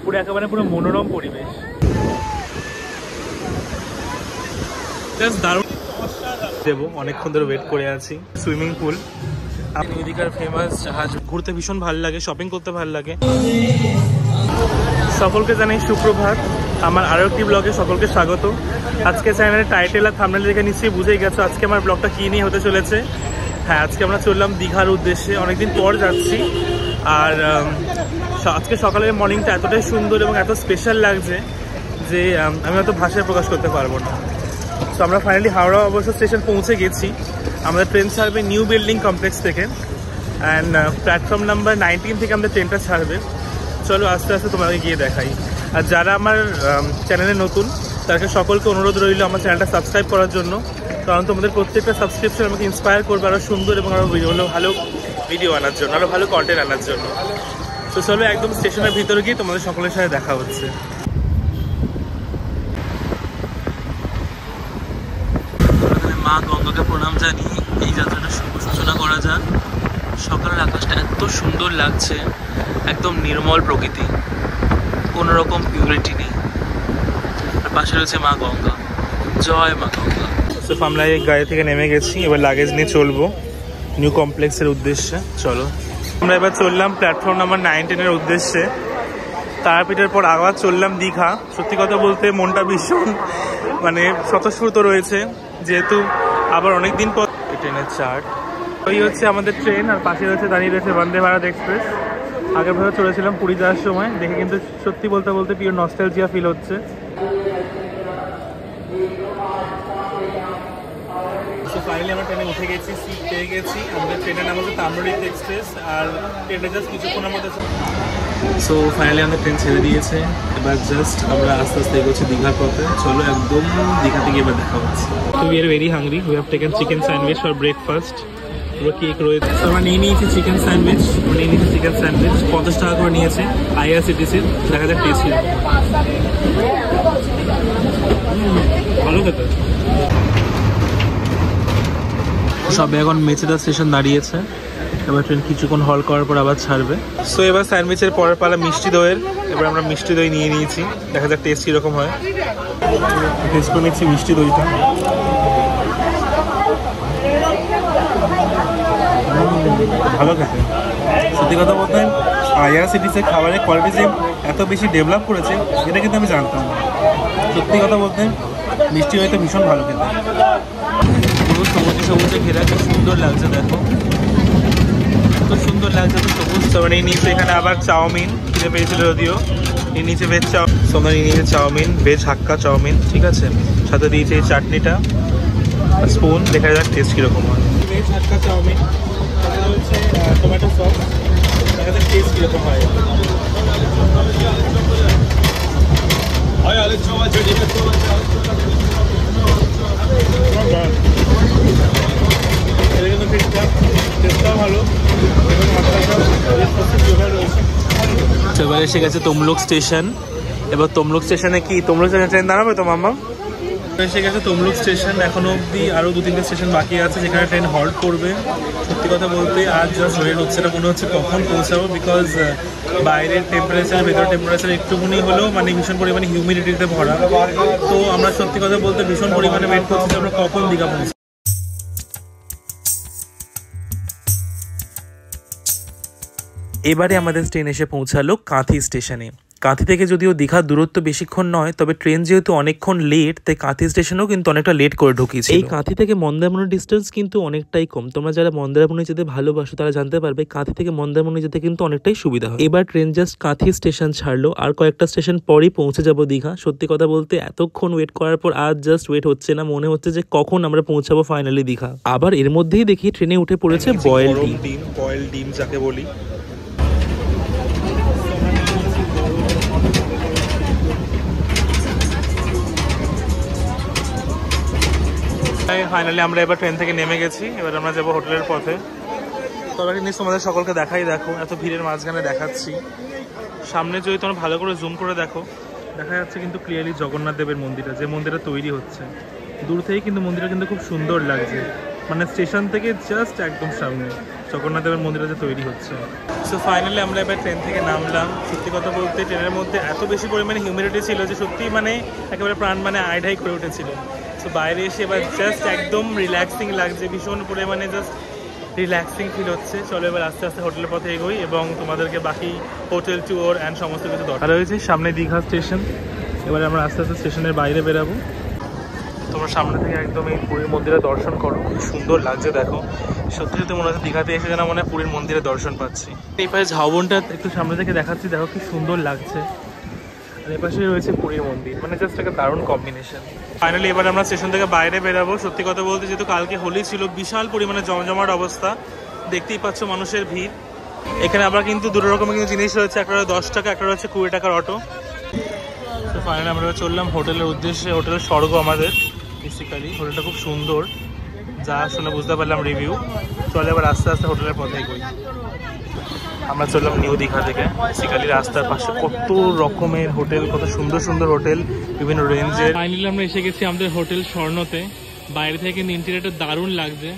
পুরো একেবারে পুরো মনোরম পরিবেশ, জাস্ট দারুণ। দেবো অনেকক্ষণ ধরে ওয়েট করে আছি। সুইমিং পুল, এদিকার ফেমাস জাহাজ, ঘুরতে ভীষণ ভালো লাগে, শপিং করতে ভালো লাগে। সকলকে জানাই সুপ্রভাত, আমার আরও একটি ব্লগে সকলকে স্বাগত। আজকে চ্যানেলের টাইটেল আর থাম্বনেল দেখে নিশ্চয়ই বুঝেই গেছো আজকে আমার ব্লগটা কী নিয়ে হতে চলেছে। হ্যাঁ, আজকে আমরা চললাম দীঘার উদ্দেশ্যে, অনেকদিন পর যাচ্ছি। আর আজকে সকালের মর্নিংটা এতটাই সুন্দর এবং এত স্পেশাল লাগছে যে আমি হয়তো ভাষায় প্রকাশ করতে পারবো না। তো আমরা ফাইনালি হাওড়া অবশ্য স্টেশন পৌঁছে গেছি। আমাদের ট্রেন ছাড়বে নিউ বিল্ডিং কমপ্লেক্স থেকে, অ্যান্ড প্ল্যাটফর্ম নাম্বার 19 থেকে আমাদের ট্রেনটা ছাড়বে। চলো আস্তে আস্তে তোমাকে গিয়ে দেখাই। আর যারা আমার চ্যানেলে নতুন তাদেরকে সকলকে অনুরোধ রইল আমার চ্যানেলটা সাবস্ক্রাইব করার জন্য, কারণ তোমাদের প্রত্যেকটা সাবস্ক্রিপশন আমাকে ইন্সপায়ার করবে আরও সুন্দর এবং আরও ভালো ভিডিও আনার জন্য, আরও ভালো কন্টেন্ট আনার জন্য। তো চলো একদম স্টেশনের ভিতরে গিয়ে তোমাদের সকলের সাথে দেখা হচ্ছে। মা গঙ্গাকে প্রণাম জানিয়ে এই যাত্রাটা শুভ সূচনা করা যাক। সকালের আকাশটা এত সুন্দর লাগছে, একদম নির্মল প্রকৃতি, কোনো রকম পিউরিটি নেই। আর পাশে রয়েছে মা গঙ্গা, জয় মা গঙ্গা। তো আমরা এই গাড়ি থেকে নেমে গেছি, এবার লাগেজ নিয়ে চলবো নিউ কমপ্লেক্সের উদ্দেশ্যে। চলো আমরা এবার চললাম প্ল্যাটফর্ম নাম্বার 19-এর উদ্দেশ্যে। তারাপীঠের পর আবার চললাম দীঘা। সত্যি কথা বলতে মনটা ভীষণ স্বতঃস্ফূর্ত রয়েছে, যেহেতু আবার অনেক দিন পর ট্রেনের চার্ট। ওই হচ্ছে আমাদের ট্রেন, আর পাশে হচ্ছে দাঁড়িয়ে রয়েছে বন্দে ভারত এক্সপ্রেস। আগের বছর চলেছিলাম পুরী যাওয়ার সময়, দেখে কিন্তু সত্যি বলতে পিওর নস্টালজিয়া ফিল হচ্ছে। ফাইনালি আমরা ট্রেনে উঠে গেছি, সিট পেয়ে গেছি। আমাদের ট্রেনের নাম হচ্ছে তাম্রলিপ্ত এক্সপ্রেস, আর ট্রেনটা জাস্ট কিছুক্ষণের মধ্যে। সো ফাইনালি আমাদের ট্রেন ছেড়ে দিয়েছে, এবার জাস্ট আমরা আস্তে আস্তে এগোচ্ছি দীঘার পথে। চলো একদম দীঘা থেকে এবার দেখা হচ্ছে। তো we are very hungry, we have taken chicken sandwich for breakfast. পুরো কেক রয়েছে। তো আমরা নিয়ে নিয়েছি চিকেন স্যান্ডউইচ, 50 টাকা করে নিয়েছে IRCTC। দেখা যাক টেস্ট ভালো খেতে। সবে এখন মেচেদা স্টেশন দাঁড়িয়েছে, এবার ট্রেন কিছুক্ষণ হল করার পর আবার ছাড়বে। সো এবার স্যান্ডউইচের পরের পালা মিষ্টি দইয়ের। এবার আমরা মিষ্টি দই নিয়ে নিয়েছি, দেখা যাক টেস্ট কীরকম হয়। টেস্ট করে নিচ্ছি মিষ্টি দইটা। ভালো খেতে, সত্যি কথা বলতে IRCTC খাবারের কোয়ালিটি যে এত বেশি ডেভেলপ করেছে এটা কিন্তু আমি জানতাম না। সত্যি কথা বলতে মিষ্টি দইটা ভীষণ ভালো খেতে, পুরো সবুজে ঘেরা, খুব সুন্দর লাগছে। দেখো কত সুন্দর লাগছে, তো সবুজ। সবাই নিয়ে নিয়েছে এখানে আবার চাউমিন, কিনে পেয়েছিল যদিও। নিয়ে নিয়েছে ভেজ চাউমিন, নিয়ে নিয়েছে চাউমিন, ভেজ হাক্কা চাউমিন, ঠিক আছে। সাথে দিয়েছে এই চাটনিটা, স্পুন। দেখা যাক টেস্ট কীরকম হয়। ভেজ হাক্কা চাউমিন, হচ্ছে টমেটো সস, দেখা যাক টেস্ট কীরকম হয়। ভালো। এবার এসে গেছে তমলুক স্টেশন। এবার তমলুক স্টেশনে তমলুক স্টেশনে ট্রেন দাঁড়াবে তো মাম্মা? এসে গেছে তমলুক স্টেশন। এখনো অবধি আরও 2-3টে স্টেশন বাকি আছে যেখানে ট্রেন হল্ট করবে। সত্যি কথা বলতে আজ জাস্ট ওয়েট হচ্ছে না, মনে হচ্ছে কখন পৌঁছাবো, বিকজ বাইরের টেম্পারেচার ভেতরের টেম্পারেচার একটুকুনি হলেও ভীষণ পরিমাণে হিউমিডিটিতে ভরা। তো আমরা সত্যি কথা বলতে ভীষণ পরিমাণে ওয়েট করছি যে আমরা কখন দীঘা পৌঁছাবো। এবারে আমাদের ট্রেন এসে পৌঁছালো কাঁথি স্টেশনে। কাঁথি থেকে যদিও দীঘার দূরত্ব বেশিক্ষণ নয়, তবে ট্রেন যেহেতু অনেকক্ষণ লেট, তাই কাঁথি স্টেশনেও কিন্তু অনেকটা লেট করে ঢুকিয়েছে। এই কাঁথি থেকে মন্দারমণির ডিস্টেন্স কিন্তু অনেকটাই কম। তোমরা যারা মন্দারমণি যেতে ভালোবাসো তারা জানতে পারবে কাঁথি থেকে মন্দারমণি যেতে কিন্তু অনেকটাই সুবিধা হয়। এবার ট্রেন জাস্ট কাঁথি স্টেশন ছাড়লো, আর কয়েকটা স্টেশন পরেই পৌঁছে যাবো দীঘা। সত্যি কথা বলতে এতক্ষণ ওয়েট করার পর আজ জাস্ট ওয়েট হচ্ছে না, মনে হচ্ছে যে কখন আমরা পৌঁছাবো ফাইনালি দীঘা। আবার এর মধ্যেই দেখি ট্রেনে উঠে পড়েছে বয়েল ডিম যাকে বলি। ফাইনালি আমরা এবার ট্রেন থেকে নেমে গেছি, এবার আমরা যাবো হোটেলের পথে। তবে জিনিস তোমাদের সকলকে দেখাই, দেখো এত ভিড়ের মাঝখানে দেখাচ্ছি। সামনে যদি তোমরা ভালো করে জুম করে দেখো, দেখা যাচ্ছে কিন্তু ক্লিয়ারলি জগন্নাথ দেবের মন্দিরটা, যে মন্দিরটা তৈরি হচ্ছে। দূর থেকেই কিন্তু মন্দিরটা কিন্তু খুব সুন্দর লাগছে। মানে স্টেশন থেকে জাস্ট একদম সামনে জগন্নাথ দেবের মন্দিরটা যে তৈরি হচ্ছে। সো ফাইনালি আমরা এবার ট্রেন থেকে নামলাম। সত্যি কথা বলতে ট্রেনের মধ্যে এত বেশি পরিমাণে হিউমিডিটি ছিল যে সত্যি মানে একেবারে প্রাণ মানে আইঢাই করে উঠেছিল। সো বাইরে এসে এবার জাস্ট একদম রিল্যাক্সিং লাগছে, ভীষণ পরিমাণে জাস্ট রিল্যাক্সিং ফিল হচ্ছে। চলো এবার আস্তে আস্তে হোটেলের পথে এগোই এবং তোমাদেরকে বাকি হোটেল ট্যুর অ্যান্ড সমস্ত কিছু দরকার রয়েছে। সামনে দীঘা স্টেশন, এবারে আমরা আস্তে আস্তে স্টেশনের বাইরে বেরাবো। তোমরা সামনে থেকে একদম এই পুরীর মন্দিরে দর্শন করো, খুব সুন্দর লাগছে দেখো। সত্যি সত্যি মনে হচ্ছে দীঘাতে এসে যেন মনে হয় পুরীর মন্দিরে দর্শন পাচ্ছি। এই পাশে ঝাউবনটা একটু সামনে থেকে দেখাচ্ছি, দেখো কি সুন্দর লাগছে। আর এই পাশে রয়েছে পুরীর মন্দির, মানে জাস্ট একটা দারুণ কম্বিনেশন। ফাইনালি এবার আমরা স্টেশন থেকে বাইরে বেরাবো। সত্যি কথা বলতে যেহেতু কালকে হোলি ছিল, বিশাল পরিমাণে জমজমাট অবস্থা, দেখতেই পাচ্ছ মানুষের ভিড়। এখানে আবার কিন্তু দুটো রকমের কিন্তু জিনিস রয়েছে, একটা 10 টাকা, একটা হচ্ছে 20 টাকার অটো। তো ফাইনালি আমরা চললাম হোটেলের উদ্দেশ্যে। হোটেলের স্বর্গ আমাদের বেসিক্যালি, হোটেলটা খুব সুন্দর, যা শুনে বুঝতে পারলাম রিভিউ। চলে এবার আস্তে আস্তে হোটেলের পথে এগোই। আমরা চললাম নিউ দীঘা থেকে। বেসিক্যালি রাস্তার পাশে কত রকমের হোটেল, কত সুন্দর সুন্দর হোটেল, বিভিন্ন রেঞ্জের। ফাইনালি আমরা এসে গেছি আমাদের হোটেল স্বর্ণতে। বাইরে থেকে ইন্টেরিয়রটা দারুণ লাগছে,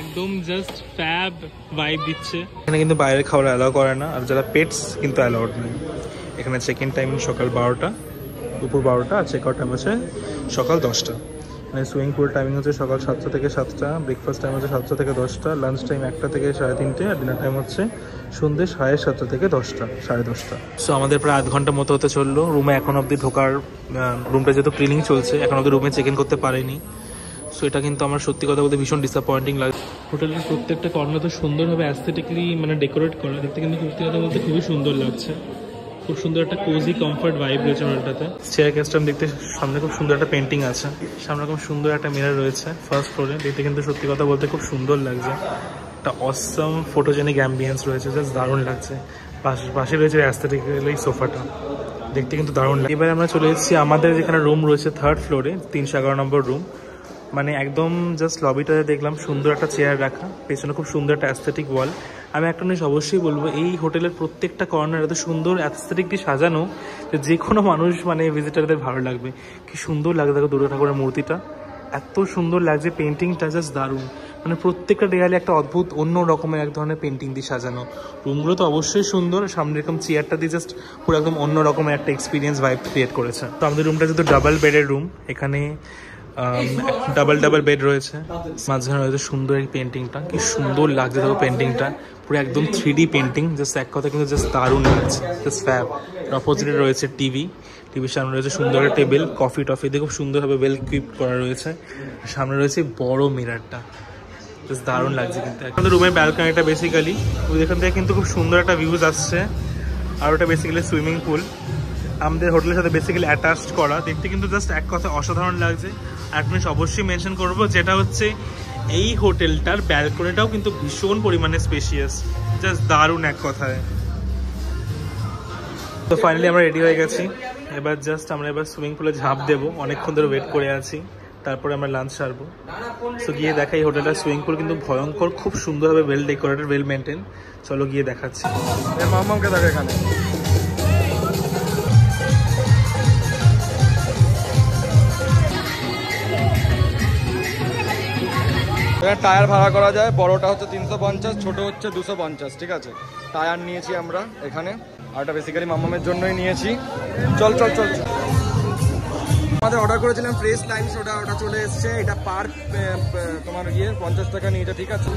একদম জাস্ট ফ্যাব ভাইব দিচ্ছে। এখানে কিন্তু বাইরে খাবার অ্যালাউ করে না, আর যারা পেটস কিন্তু অ্যালাউড নেই। এখানে চেক ইন টাইম সকাল 12টা, দুপুর 12টা, আর চেক আউট টাইম হচ্ছে সকাল 10টা। মানে সুইমিং পুল টাইমিং হচ্ছে সকাল 7টা থেকে 7টা, ব্রেকফাস্ট টাইম হচ্ছে 7টা থেকে 10টা, লাঞ্চ টাইম 1টা থেকে 3:30, আর ডিনার টাইম হচ্ছে সন্ধ্যে 7:30 থেকে 10টা, 10:30। সো আমাদের প্রায় আধ ঘন্টা মতো হতে চললো। রুমে এখন অবধি ঢোকার, রুমটা যেহেতু ক্লিনিং চলছে এখন অবধি রুমে চেক ইন করতে পারিনি। সো এটা কিন্তু আমার সত্যি কথা বলতে ভীষণ ডিসঅ্যাপয়েন্টিং লাগে। হোটেলের প্রত্যেকটা কর্নার তো সুন্দরভাবে অ্যাস্থেটিক্যালি মানে ডেকোরেট করা, দেখতে কিন্তু সত্যি কথা বলতে খুবই সুন্দর লাগছে। খুব সুন্দর একটা কোজি কমফর্ট ভাইব রয়েছে হোটেলটাতে। চেয়ার ক্যাস্টাম দেখতে সামনে খুব সুন্দর একটা পেন্টিং আছে, সামনে খুব সুন্দর একটা মিরর রয়েছে ফার্স্ট ফ্লোরে, দেখতে কিন্তু সত্যি কথা বলতে খুব সুন্দর লাগছে। একটা অসম ফটোজেনিক অ্যাম্বিয়েন্স রয়েছে, জাস্ট দারুণ লাগছে। পাশে রয়েছে অ্যাস্থেটিক্যালি সোফাটা, দেখতে কিন্তু দারুণ লাগে। এবার আমরা চলে এসেছি আমাদের যেখানে রুম রয়েছে 3rd ফ্লোরে, 311 নম্বর রুম। মানে একদম জাস্ট লবিটাতে দেখলাম সুন্দর একটা চেয়ার রাখা, পেছনে খুব সুন্দর একটা অ্যাস্থেটিক ওয়াল। আমি একটা জিনিস অবশ্যই বলবো, এই হোটেলের প্রত্যেকটা কর্নার এত সুন্দর অ্যাস্থেটিক দিয়ে সাজানো যে কোনো মানুষ মানে ভিজিটারদের ভালো লাগবে। কি সুন্দর লাগে দেখো দুর্গা ঠাকুরের মূর্তিটা, এত সুন্দর লাগছে। পেন্টিংটা জাস্ট দারুণ, মানে প্রত্যেকটা দেয়ালে একটা অদ্ভুত অন্য রকমের এক ধরনের পেন্টিং দিয়ে সাজানো। রুমগুলো তো অবশ্যই সুন্দর, সামনে এরকম চেয়ারটা দিয়ে জাস্ট পুরো একদম অন্য রকমের একটা এক্সপিরিয়েন্স ভাইব ক্রিয়েট করেছে। তো আমাদের রুমটা যেহেতু ডাবল বেডের রুম, এখানে ডাবল বেড রয়েছে, মাঝখানে রয়েছে সুন্দর এই পেন্টিংটা। কি সুন্দর লাগছে দেখো পেন্টিংটা, পুরো একদম 3D পেন্টিং, জাস্ট এক কথা কিন্তু জাস্ট দারুণ লাগছে, জাস্ট ফ্যাব। অপোজিটে রয়েছে টিভির সামনে রয়েছে সুন্দর একটা টেবিল, কফি দিয়ে খুব সুন্দরভাবে ওয়েল ইকুইপড করা রয়েছে। সামনে রয়েছে বড় মিররটা, জাস্ট দারুণ লাগছে। কিন্তু আমাদের রুমের ব্যালকনিটা বেসিক্যালি এখান থেকে কিন্তু খুব সুন্দর একটা ভিউজ আসছে। আর ওটা বেসিক্যালি সুইমিং পুল আমাদের হোটেলের সাথে বেসিক্যালি অ্যাটাচড করা, দেখতে কিন্তু জাস্ট এক কথা অসাধারণ লাগছে। আর একটা জিনিস অবশ্যই মেনশন করবো, যেটা হচ্ছে এই হোটেলটার ব্যালকনিটাও কিন্তু ভীষণ পরিমাণে স্পেশিয়াস, জাস্ট দারুণ এক কথায়। তো ফাইনালি আমরা রেডি হয়ে গেছি, এবার জাস্ট আমরা এবার সুইমিং পুলে ঝাঁপ দেবো। অনেকক্ষণ ধরে ওয়েট করে আছি, তারপরে আমরা লাঞ্চ সারবো। সো গিয়ে দেখাই হোটেলটার সুইমিং পুল কিন্তু ভয়ঙ্কর, খুব সুন্দরভাবে ওয়েল ডেকোরেটেড, ওয়েল মেনটেন। চলো গিয়ে দেখাচ্ছি। মামাকে দেখো এখানে টায়ার ভাড়া করা যায়, বড়টা হচ্ছে 350, ছোট হচ্ছে 250, ঠিক আছে। টায়ার নিয়েছি আমরা এখানে, আর এটা বেসিক্যালি মামামের জন্যই নিয়েছি। চল আমাদের অর্ডার করেছিলাম ফ্রেশ লাইম সোডা, ওটা চলে এসছে। এটা পার তোমার 50 টাকা নিয়ে, এটা ঠিক আছে।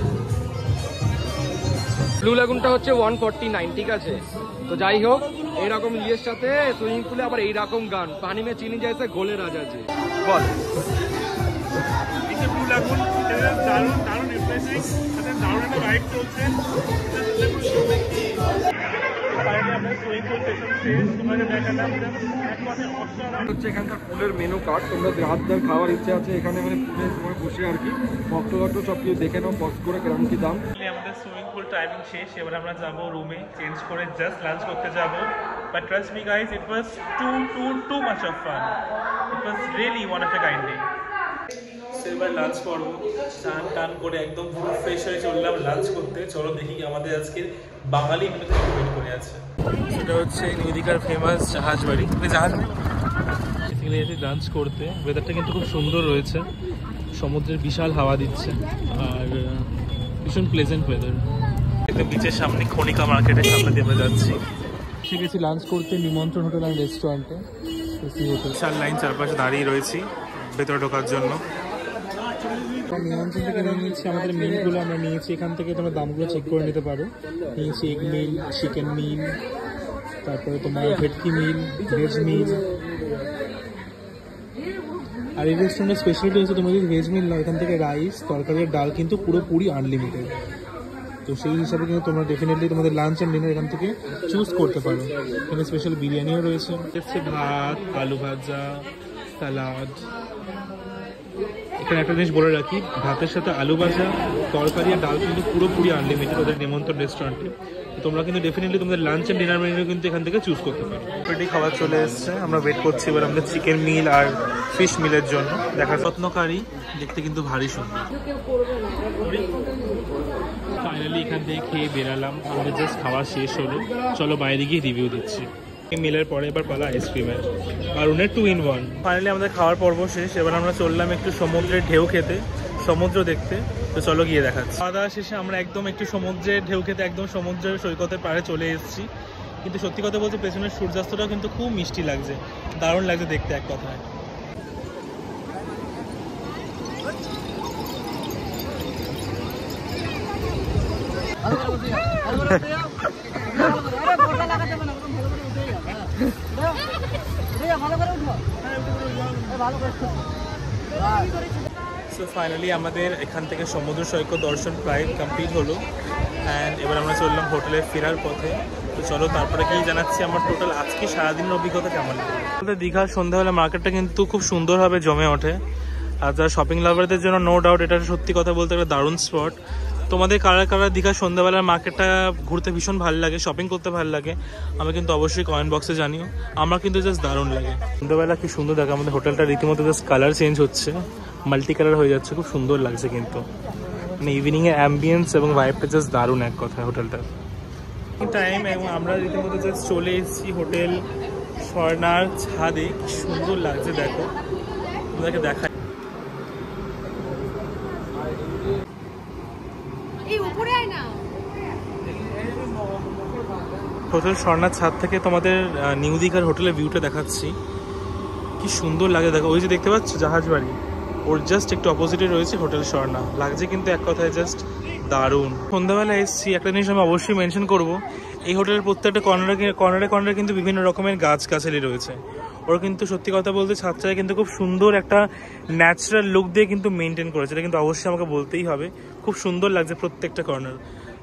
ব্লু লাগুনটা হচ্ছে 149, ঠিক আছে। তো যাই হোক, এইরকম ইয়ের সাথে সুইমিং পুলে আবার এইরকম গান, পানি মে চিনি যাইছে গোলে রাজা জি, বল। দারুণ রিফ্রেশিং, দারুণ একটা রাইড চলছে। এখানকার পুলের মেনু কার্ড, তোমরা রাত দার খাওয়ার ইচ্ছে আছে এখানে, মানে পুলে তোমার বসে আর কি ভক্ত সব কিছু দেখে নাও বক্স করে কেমন কি দাম। আমাদের সুইমিং পুল টাইমিং শেষ, এবার আমরা যাবো রুমে, চেঞ্জ করে জাস্ট লাঞ্চ করতে যাবো। But trust me guys, it was too much of fun, it was really one of a kind day. এবার লাঞ্চ করবো, স্নান টান করে একদম পুরো ফ্রেশ হয়ে চললাম লাঞ্চ করতে। চলো দেখি আমাদের আজকের বাঙালি মেনুতে ওয়েট করে আছে। সেটা হচ্ছে নিউ দীঘার ফেমাস জাহাজ বাড়ি, জাহাজ বাড়ি লাঞ্চ করতে। ওয়েদারটা কিন্তু খুব সুন্দর রয়েছে, সমুদ্রের বিশাল হাওয়া দিচ্ছে আর ভীষণ প্লেজেন্ট ওয়েদার। একটা বিচের সামনে খনিকা মার্কেটের সামনে দিয়ে আমরা যাচ্ছি। সে গেছি লাঞ্চ করতে নিমন্ত্রণ হোটেল অ্যান্ড রেস্টুরেন্টে। বিশাল লাইন চারপাশে দাঁড়িয়ে রয়েছি ভেতরে ঢোকার জন্য। নিমন্ত্রণ থেকে নিয়েছি আমাদের মিলগুলো, আমরা নিয়েছি এখান থেকে, তোমরা দামগুলো চেক করে নিতে পারো। নিয়েছি এগ মিল, চিকেন মিল, তারপরে তোমার ভেটকি মিল, ভেজ মিল। আর এই রেস্টুরেন্টের স্পেশালিটি হচ্ছে তোমরা যদি ভেজ মিল নাও, এখান থেকে রাইস, তরকারি আর ডাল কিন্তু পুরোপুরি আনলিমিটেড। তো সেই হিসাবে কিন্তু তোমরা ডেফিনেটলি তোমাদের লাঞ্চ অ্যান্ড ডিনার এখান থেকে চুজ করতে পারো। এখানে স্পেশাল বিরিয়ানিও রয়েছে, ভাত, আলু ভাজা, সালাদ। এখানে একটা জিনিস বলে রাখি, ভাতের সাথে আলু ভাজা, তরকারি আর ডাল কিন্তু পুরোপুরি আনলিমিটেড ওদের নিমন্ত্রণ রেস্টুরেন্টে। তোমরা কিন্তু ডেফিনেটলি তোমাদের লাঞ্চ অ্যান্ড ডিনার মেনু কিন্তু এখান থেকে চুজ করতে পারো। অলরেডি খাবার চলে এসছে, আমরা ওয়েট করছি এবার আমাদের চিকেন মিল আর ফিশ মিলের জন্য। দেখার যত্নকারী, দেখতে কিন্তু ভারী সুন্দর। ফাইনালি এখান থেকে খেয়ে বেরালাম, আমাদের জাস্ট খাওয়া শেষ হলো। চলো বাইরে গিয়ে রিভিউ দিচ্ছি। মিলের পরে এবার পালা আইসক্রিমের, আর ওনের 2 in 1। ফাইনালি আমাদের খাওয়ার পর্ব শেষ, এবার আমরা চললাম একটু সমুদ্রের ঢেউ খেতে, সমুদ্র দেখতে। তো চলো গিয়ে দেখাচ্ছি। খাওয়া দাওয়া শেষে আমরা একদম একটু সমুদ্রের ঢেউ খেতে একদম সমুদ্রের সৈকতের পাড়ে চলে এসেছি। কিন্তু সত্যি কথা বলতে পেছনের সূর্যাস্তটাও কিন্তু খুব মিষ্টি লাগছে, দারুণ লাগছে দেখতে এক কথায়। সো ফাইনালি আমাদের এখান থেকে সমুদ্র সৈকত দর্শন প্রায় কমপ্লিট হলো। অ্যান্ড এবার আমরা চললাম হোটেলে ফেরার পথে। তো চলো তারপরে কি জানাচ্ছি আমার টোটাল আজকে সারাদিনের অভিজ্ঞতা কেমন লাগে। দীঘার সন্ধ্যাবেলা মার্কেটটা কিন্তু খুব সুন্দরভাবে জমে ওঠে। আর যারা শপিং লাভারদের জন্য নো ডাউট এটা সত্যি কথা বলতে একটা দারুণ স্পট। তোমাদের কারা কারা দীঘার সন্ধ্যাবেলার মার্কেটটা ঘুরতে ভীষণ ভালো লাগে, শপিং করতে ভালো লাগে, আমি কিন্তু অবশ্যই কমেন্ট বক্সে জানিও। আমার কিন্তু জাস্ট দারুণ লাগে। সন্ধ্যাবেলা কি সুন্দর দেখো, আমাদের হোটেলটা রীতিমতো জাস্ট কালার চেঞ্জ হচ্ছে, মাল্টি কালার হয়ে যাচ্ছে, খুব সুন্দর লাগছে কিন্তু। মানে ইভিনিংয়ের অ্যাম্বিয়েন্স এবং ভাইবটা জাস্ট দারুণ এক কথায় হোটেলটা টাইম। এবং আমরা রীতিমতো জাস্ট চলে এসেছি হোটেল স্বর্ণার ছাদে। কি সুন্দর লাগছে দেখো, তোমাদেরকে দেখাই। হোটেল স্বর্ণার ছাদ থেকে তোমাদের নিউ দীঘার হোটেলের ভিউটা দেখাচ্ছি। কি সুন্দর লাগে দেখো, ওই যে দেখতে পাচ্ছ জাহাজ বাড়ি, ওর জাস্ট একটু অপোজিটে রয়েছে হোটেল স্বর্ণা। লাগছে কিন্তু এক কথায় জাস্ট দারুণ। সন্ধ্যাবেলা এসেছি, একটা জিনিস আমি অবশ্যই মেনশন করবো, এই হোটেলের প্রত্যেকটা কর্নারে কিন্তু বিভিন্ন রকমের গাছগাছালি রয়েছে। ওরা কিন্তু সত্যি কথা বলতে ছাদটায় কিন্তু খুব সুন্দর একটা ন্যাচারাল লুক দিয়ে কিন্তু মেনটেন করেছে, এটা কিন্তু অবশ্যই আমাকে বলতেই হবে। খুব সুন্দর লাগছে প্রত্যেকটা কর্নার।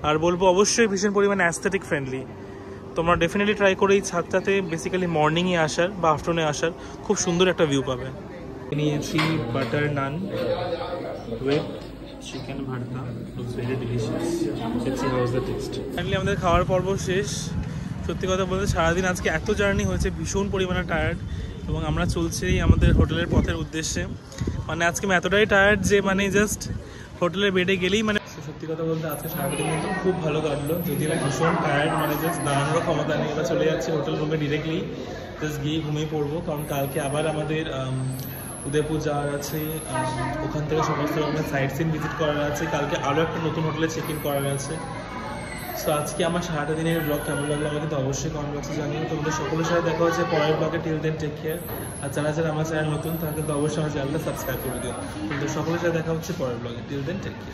আর বলবো অবশ্যই ভীষণ পরিমাণে অ্যাস্থেটিক ফ্রেন্ডলি। তোমরা ডেফিনেটলি ট্রাই করে এই ছাদটাতে বেসিক্যালি মর্নিংয়ে আসার বা আফটারনুনে আসার, খুব সুন্দর একটা ভিউ পাবে। নিয়েছি বাটার নান উইথ চিকেন ভর্তা, looks very delicious. Let's see how is the test. Finally আমাদের খাওয়ার পর্ব শেষ। সত্যি কথা বলতে সারাদিন আজকে এত জার্নি হয়েছে, ভীষণ পরিমাণে টায়ার্ড, এবং আমরা চলছি আমাদের হোটেলের পথের উদ্দেশ্যে। মানে আজকে আমি এতটাই টায়ার্ড যে মানে জাস্ট হোটেলের বেডে গেলেই মানে সত্যি কথা বলতে আজকে সারাদিন কিন্তু খুব ভালো কাটলো। যদি আমি ভীষণ টায়ার্ড, মানে জাস্ট দাঁড়ানোর ক্ষমতা নেই। এবার চলে যাচ্ছি হোটেল রুমে ডিরেক্টলি, জাস্ট গিয়ে ঘুমিয়ে পড়বো, কারণ কালকে আবার আমাদের উদয়পুর যাওয়ার আছে, ওখান থেকে সমস্ত রকমের সাইট সিন ভিজিট করার আছে, কালকে আরও একটা নতুন হোটেলে চেক ইন করার আছে। সো আজকে আমার সারাটা দিনের ব্লগ কেমন লাগলো আমাকে কিন্তু অবশ্যই কমেন্ট বক্সে জানিও। তোমাদের সকলের সাথে দেখা হচ্ছে পরের ব্লগে। Till then take care. আর যারা যারা আমার চ্যানেল নতুন তারা কিন্তু অবশ্যই আমার চ্যানেলটা সাবস্ক্রাইব করে দিও। কিন্তু সকলের সাথে দেখা হচ্ছে পরের ব্লগে। Till then take care.